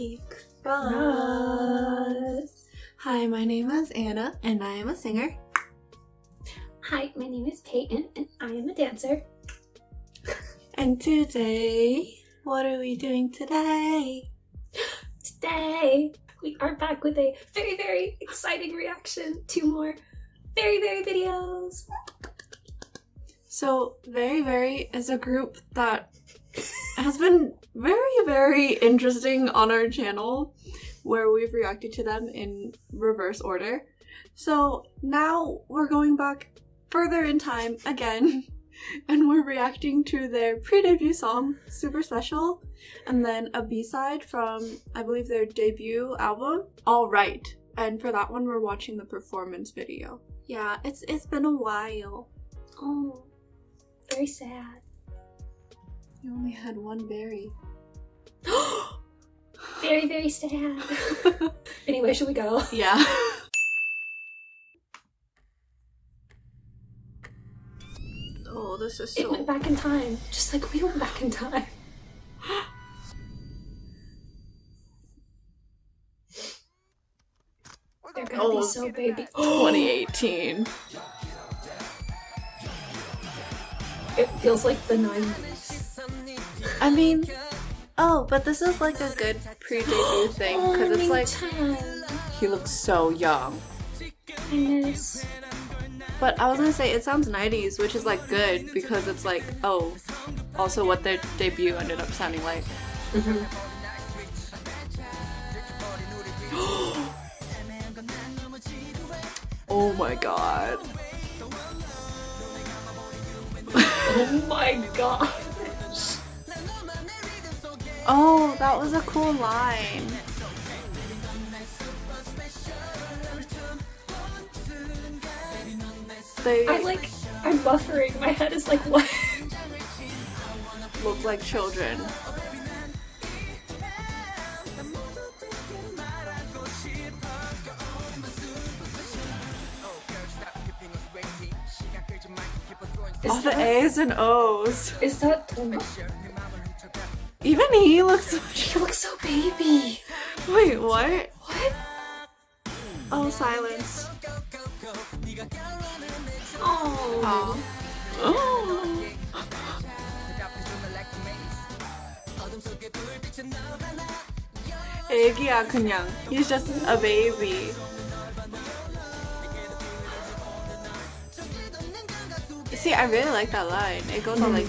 Geek Buzz. Hi, my name is Anna, and I am a singer. Hi, my name is Peyton, and I am a dancer. And today, what are we doing today? Today, we are back with a very, very exciting reaction to more very, very videos. So, Very Very is a group that has been very, very interesting on our channel, where we've reacted to them in reverse order. So now we're going back further in time again, and we're reacting to their pre-debut song, Super Special, and then a B-side from, I believe, their debut album, All Right. And for that one, we're watching the performance video. Yeah, it's been a while. Oh, very sad. You only had one berry. Very, very sad. Anyway, should we go? Yeah. Oh, this is so... It went back in time, just like we went back in time. They're gonna be so baby. 2018. It feels like the 90s. I mean, oh, but this is like a good pre-debut thing, because it's like, he looks so young. I miss. But I was gonna say, it sounds 90s, which is like good, because it's like, oh, also what their debut ended up sounding like. Oh my god. Oh my god. Oh, that was a cool line. I'm buffering. My head is like, what? Look like children. All the A's and O's. Is that Thomas? Even he looks... He looks so baby. Wait, what? What? Oh, silence. Oh. Oh. 애기야 그냥. He's just a baby. See, I really like that line. It goes on like...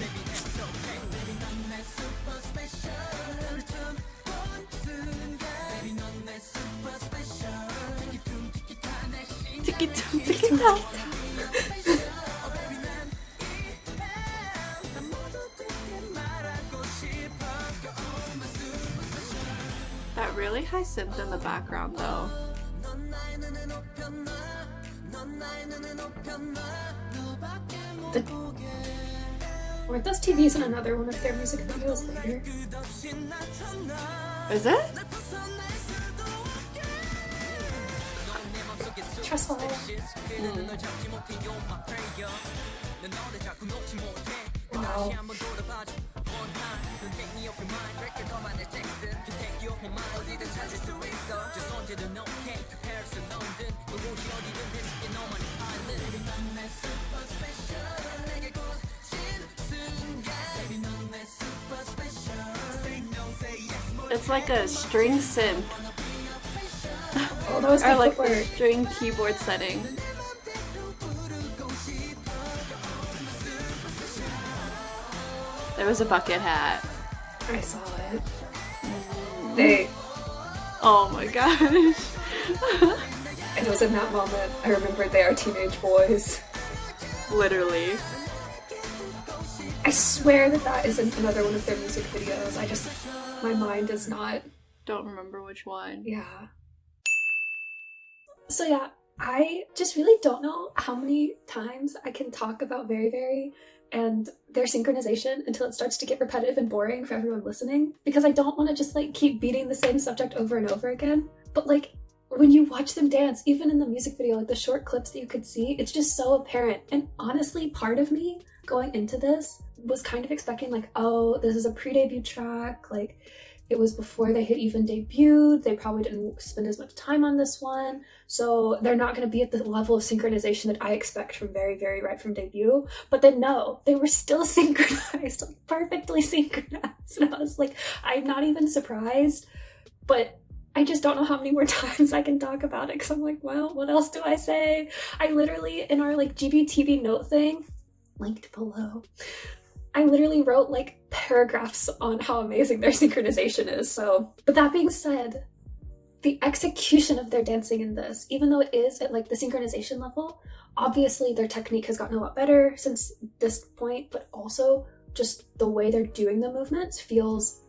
Tiki-tum-tiki-tum. That really high synth in the background though. Weren't those TVs in another one of their music videos later? Is it? Trust fall. Wow. It's like a string synth. Oh, that was Or like footwork. the string keyboard setting. There was a bucket hat. I saw it. They. Oh my gosh. And it was in that moment I remembered they are teenage boys. Literally. I swear that is another one of their music videos. My mind is not. Don't remember which one. Yeah. So yeah, I just really don't know how many times I can talk about Very Very and their synchronization until it starts to get repetitive and boring for everyone listening, because I don't want to just like keep beating the same subject over and over again. But like, when you watch them dance, even in the music video, like the short clips that you could see, it's just so apparent. And honestly, part of me going into this was kind of expecting like, oh, this is a pre-debut track, like It was before they had even debuted. They probably didn't spend as much time on this one. So they're not going to be at the level of synchronization that I expect from Very, Very right from debut. But then no, they were still synchronized, like perfectly synchronized. And I was like, I'm not even surprised, but I just don't know how many more times I can talk about it because I'm like, well, what else do I say? I literally, in our like GBTV note thing, linked below, I literally wrote like paragraphs on how amazing their synchronization is. So, but that being said, the execution of their dancing in this, even though it is at like the synchronization level, obviously their technique has gotten a lot better since this point, but also just the way they're doing the movements feels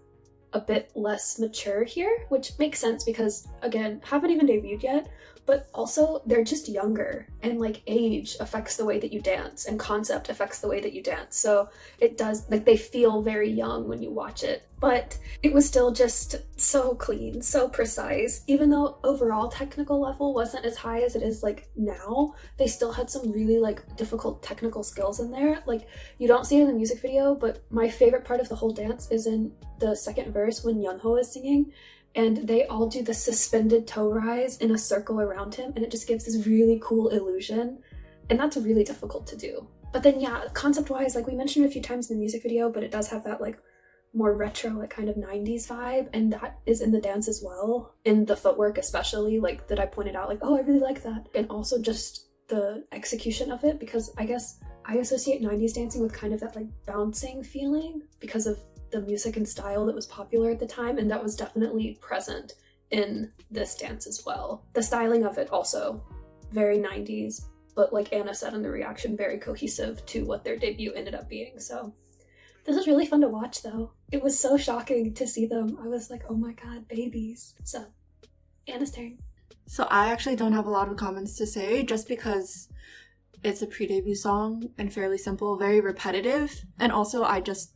a bit less mature here, which makes sense because, again, haven't even debuted yet, but also they're just younger, and like age affects the way that you dance and concept affects the way that you dance. So it does, like, they feel very young when you watch it, but it was still just so clean, so precise. Even though overall technical level wasn't as high as it is like now, they still had some really like difficult technical skills in there. Like, you don't see it in the music video, but my favorite part of the whole dance is in the second verse when Yeonho is singing, and they all do the suspended toe rise in a circle around him, and it just gives this really cool illusion, and that's really difficult to do. But then yeah, concept-wise, like we mentioned a few times in the music video, but it does have that like more retro, like kind of 90s vibe, and that is in the dance as well, in the footwork especially, like that I pointed out, like, oh, I really like that. And also just the execution of it, because I guess I associate 90s dancing with kind of that like bouncing feeling because of the music and style that was popular at the time, and that was definitely present in this dance as well. The styling of it also very 90s, but like Anna said in the reaction, very cohesive to what their debut ended up being. So this was really fun to watch though. It was so shocking to see them. I was like, oh my god, babies. So Anna's turn. So I actually don't have a lot of comments to say just because it's a pre-debut song and fairly simple, very repetitive, and also I just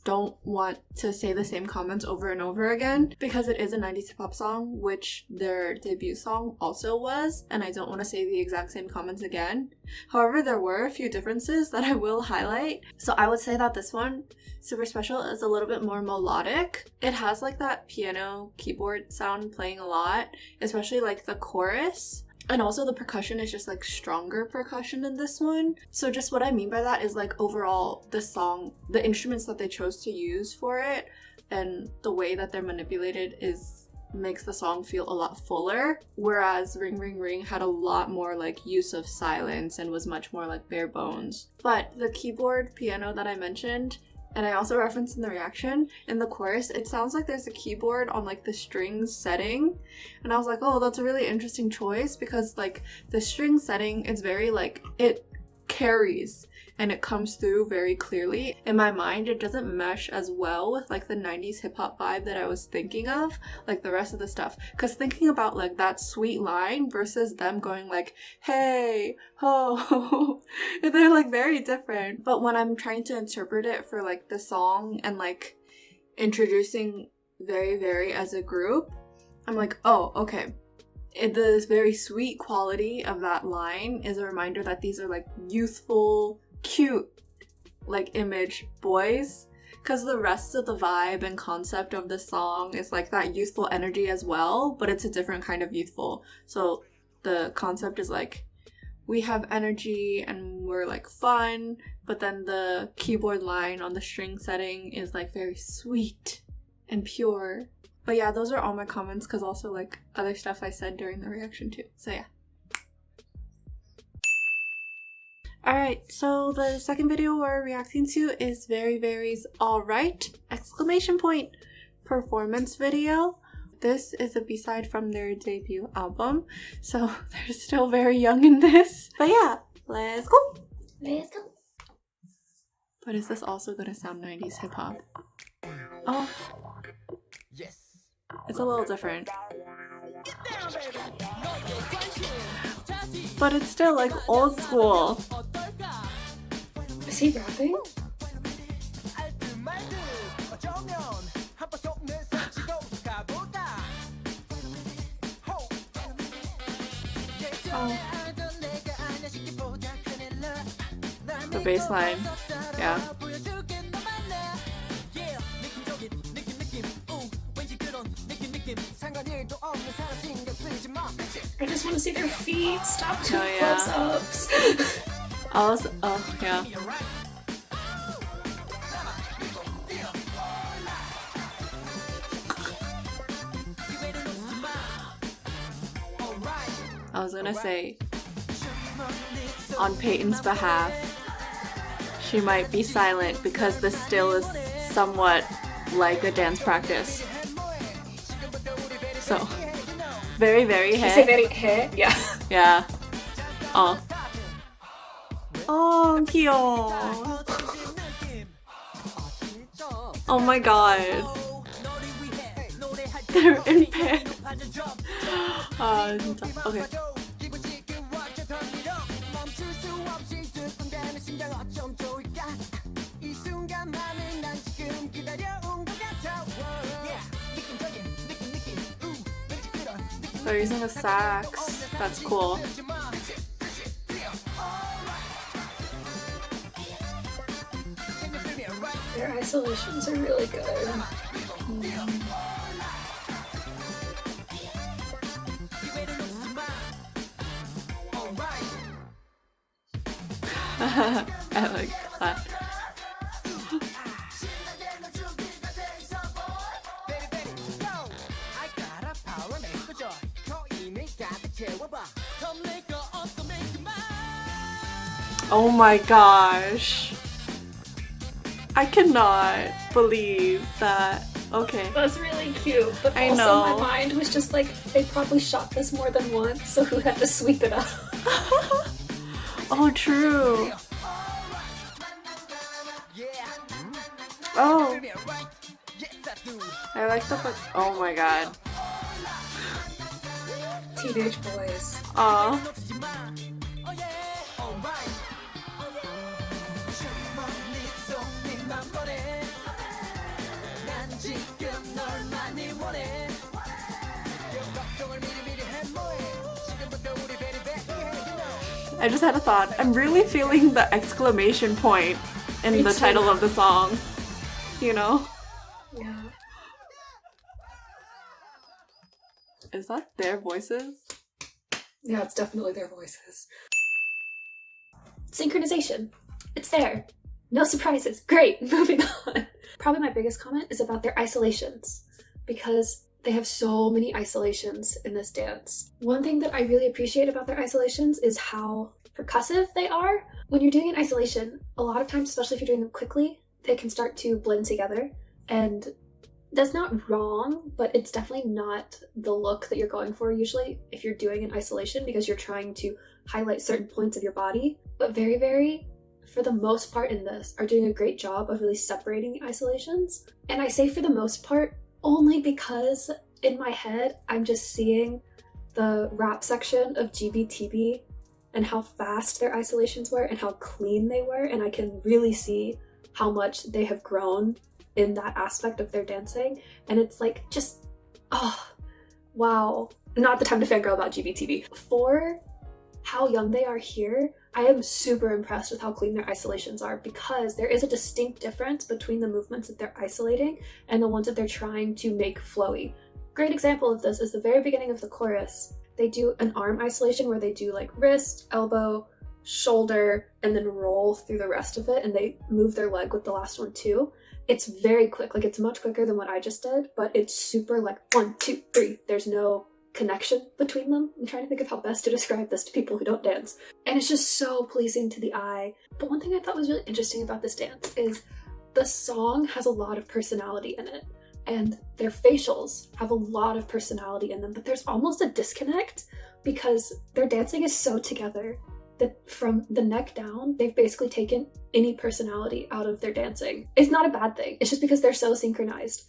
don't want to say the same comments over and over again because it is a 90s hip-hop song, which their debut song also was, and I don't want to say the exact same comments again. However, there were a few differences that I will highlight. So I would say that this one, Super Special, is a little bit more melodic. It has like that piano keyboard sound playing a lot, especially like the chorus. And also the percussion is just like stronger percussion in this one. So just what I mean by that is like overall the song, the instruments that they chose to use for it and the way that they're manipulated makes the song feel a lot fuller. Whereas Ring Ring Ring had a lot more like use of silence and was much more like bare bones. But the keyboard piano that I mentioned, and I also referenced in the reaction, in the chorus, it sounds like there's a keyboard on like the strings setting. And I was like, oh, that's a really interesting choice because like the string setting is very like, it carries and it comes through very clearly. In my mind, it doesn't mesh as well with like the 90s hip hop vibe that I was thinking of, like the rest of the stuff. Because thinking about like that sweet line versus them going like, hey, ho, they're like very different. But when I'm trying to interpret it for like the song and like introducing Very Very as a group, I'm like, oh, okay. The very sweet quality of that line is a reminder that these are like youthful, cute, like image boys, because the rest of the vibe and concept of the song is like that youthful energy as well, but it's a different kind of youthful. So the concept is like, we have energy and we're like fun, but then the keyboard line on the string setting is like very sweet and pure. But yeah, those are all my comments because also like other stuff I said during the reaction too. So yeah. Alright, so the second video we're reacting to is Very Very's Alright! Exclamation point performance video. This is a B-side from their debut album, so they're still very young in this. But yeah, let's go! Let's go. But is this also gonna sound 90s hip-hop? Oh. Yes. It's a little different. But it's still like old school. Is he rapping? Oh. The bass line, yeah. want to see their feet. Stop doing Oh, yeah. close-ups. Also, oh yeah. I was gonna say, on Peyton's behalf, she might be silent because this still is somewhat like a dance practice. So, very, very You say hey. very hey? Yeah. Yeah. Oh. Oh, 귀여워. Oh my god. They're in bed. 진짜. Okay. They're using a sax. That's cool. Their isolations are really good. I like that. Oh my gosh. I cannot believe that. Okay. That's really cute, but I also know. my mind was just like, they probably shot this more than once, so who had to sweep it up? Oh, true. Oh. I like the book. Oh my god. Teenage boys. Aw. I just had a thought. I'm really feeling the exclamation point in Me the too. title of the song. You know? Yeah. Is that their voices? Yeah, it's definitely their voices. Synchronization. It's there. No surprises. Great. Moving on. Probably my biggest comment is about their isolations, because they have so many isolations in this dance. One thing that I really appreciate about their isolations is how percussive they are. When you're doing an isolation, a lot of times, especially if you're doing them quickly, they can start to blend together, and that's not wrong, but it's definitely not the look that you're going for usually if you're doing an isolation, because you're trying to highlight certain points of your body. But very, very, for the most part in this, are doing a great job of really separating the isolations. And I say for the most part only because in my head I'm just seeing the rap section of GBTB and how fast their isolations were and how clean they were, and I can really see how much they have grown in that aspect of their dancing. And it's like, just, oh, wow. Not the time to fangirl about GBTV. For how young they are here, I am super impressed with how clean their isolations are, because there is a distinct difference between the movements that they're isolating and the ones that they're trying to make flowy. Great example of this is the very beginning of the chorus. They do an arm isolation where they do like wrist, elbow, shoulder, and then roll through the rest of it, and they move their leg with the last one too. It's very quick, like it's much quicker than what I just did, but it's super like 1, 2, 3. There's no connection between them. I'm trying to think of how best to describe this to people who don't dance. And it's just so pleasing to the eye. But one thing I thought was really interesting about this dance is the song has a lot of personality in it, and their facials have a lot of personality in them, but there's almost a disconnect because their dancing is so together that from the neck down, they've basically taken any personality out of their dancing. It's not a bad thing. It's just because they're so synchronized.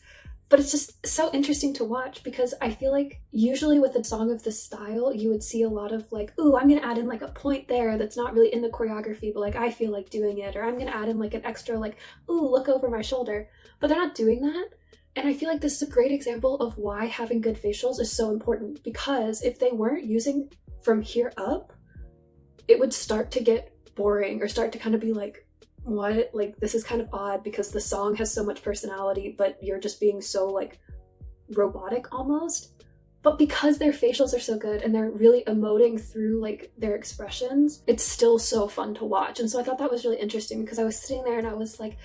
But it's just so interesting to watch, because I feel like usually with a song of this style, you would see a lot of like, ooh, I'm gonna add in like a point there that's not really in the choreography, but like I feel like doing it, or I'm gonna add in like an extra like, ooh, look over my shoulder. But they're not doing that. And I feel like this is a great example of why having good facials is so important, because if they weren't using from here up, it would start to get boring or start to kind of be like, what? Like, this is kind of odd because the song has so much personality, but you're just being so like robotic almost. But because their facials are so good and they're really emoting through like their expressions, it's still so fun to watch. And so I thought that was really interesting because I was sitting there and I was like,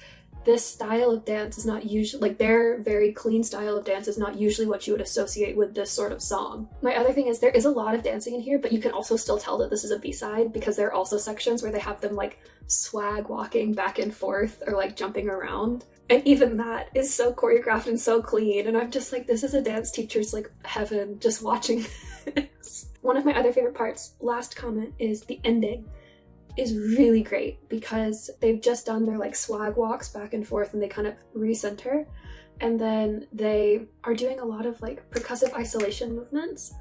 this style of dance is not usually, like their very clean style of dance is not usually what you would associate with this sort of song. My other thing is there is a lot of dancing in here, but you can also still tell that this is a B-side because there are also sections where they have them like swag walking back and forth or like jumping around. And even that is so choreographed and so clean. And I'm just like, this is a dance teacher's like heaven just watching this. One of my other favorite parts, last comment, is the ending is really great because they've just done their like swag walks back and forth and they kind of recenter. And then they are doing a lot of like percussive isolation movements.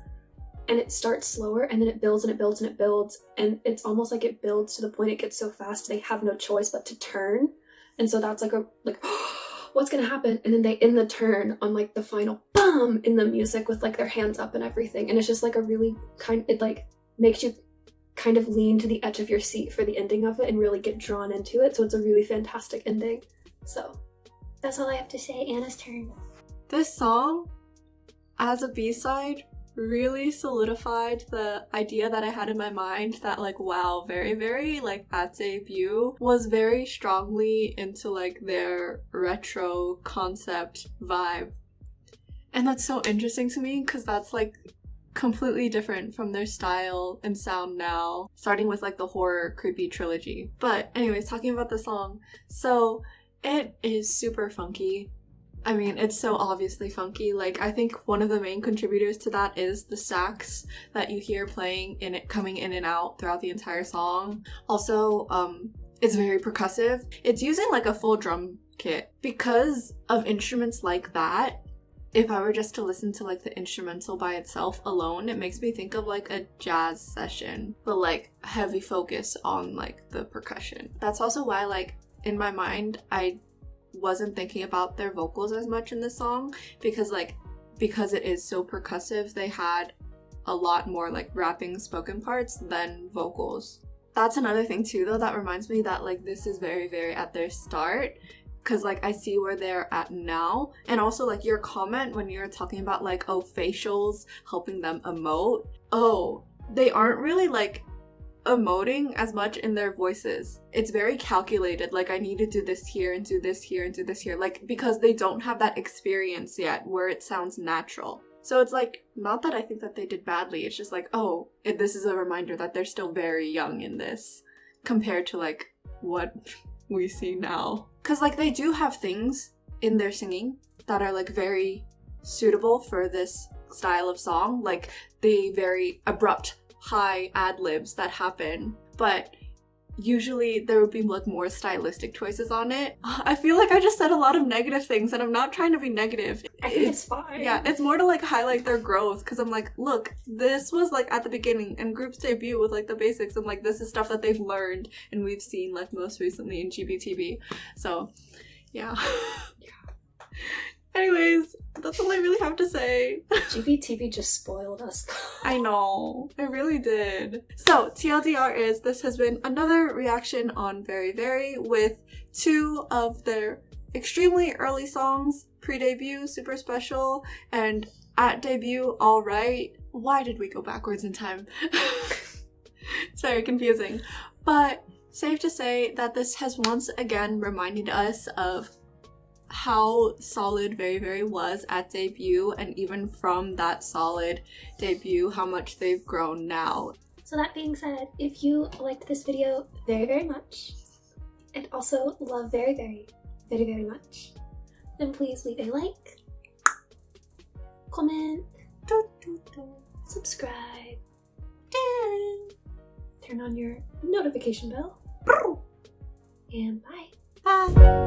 And it starts slower and then it builds and it builds and it builds. And it's almost like it builds to the point it gets so fast they have no choice but to turn. And so that's like what's gonna happen? And then they end the turn on like the final bum in the music with like their hands up and everything. And it's just like a really it like makes you kind of lean to the edge of your seat for the ending of it and really get drawn into it. So it's a really fantastic ending. So that's all I have to say. Anna's turn. This song, as a B-side, really solidified the idea that I had in my mind that like, wow, very, very like at debut was very strongly into like their retro concept vibe. And that's so interesting to me because that's like completely different from their style and sound now, starting with like the horror creepy trilogy. But anyways, talking about the song, so it is super funky. I mean, it's so obviously funky. Like, I think one of the main contributors to that is the sax that you hear playing in it, coming in and out throughout the entire song. Also, it's very percussive. It's using like a full drum kit. Because of instruments like that, if I were just to listen to like the instrumental by itself alone, it makes me think of like a jazz session, but like heavy focus on like the percussion. That's also why like in my mind, I wasn't thinking about their vocals as much in this song because it is so percussive, they had a lot more like rapping spoken parts than vocals. That's another thing too though that reminds me that like this is very, very at their start because like I see where they're at now. And also like your comment when you're talking about like, oh, facials helping them emote, oh, they aren't really like emoting as much in their voices. It's very calculated, like I need to do this here and do this here and do this here, like because they don't have that experience yet where it sounds natural. So it's like, not that I think that they did badly, it's just like, oh, this is a reminder that they're still very young in this compared to like what we see now. Because like they do have things in their singing that are like very suitable for this style of song, like the very abrupt high ad-libs that happen, but usually there would be like more stylistic choices on it. I feel like I just said a lot of negative things and I'm not trying to be negative. I think it's fine. Yeah, it's more to like highlight their growth because I'm like, look, this was like at the beginning and groups debut with like the basics and like this is stuff that they've learned and we've seen like most recently in GBTV. So yeah. Anyways, that's all I really have to say. GBTV just spoiled us. I know, it really did. So, TLDR is, this has been another reaction on Very Very with two of their extremely early songs, pre-debut, Super Special, and at debut, Alright. Why did we go backwards in time? It's very confusing. But safe to say that this has once again reminded us of how solid Very Very was at debut, and even from that solid debut, how much they've grown now. So that being said, if you liked this video very, very much, and also love Very Very, very, very much, then please leave a like, comment, subscribe, and turn on your notification bell, and bye. Bye!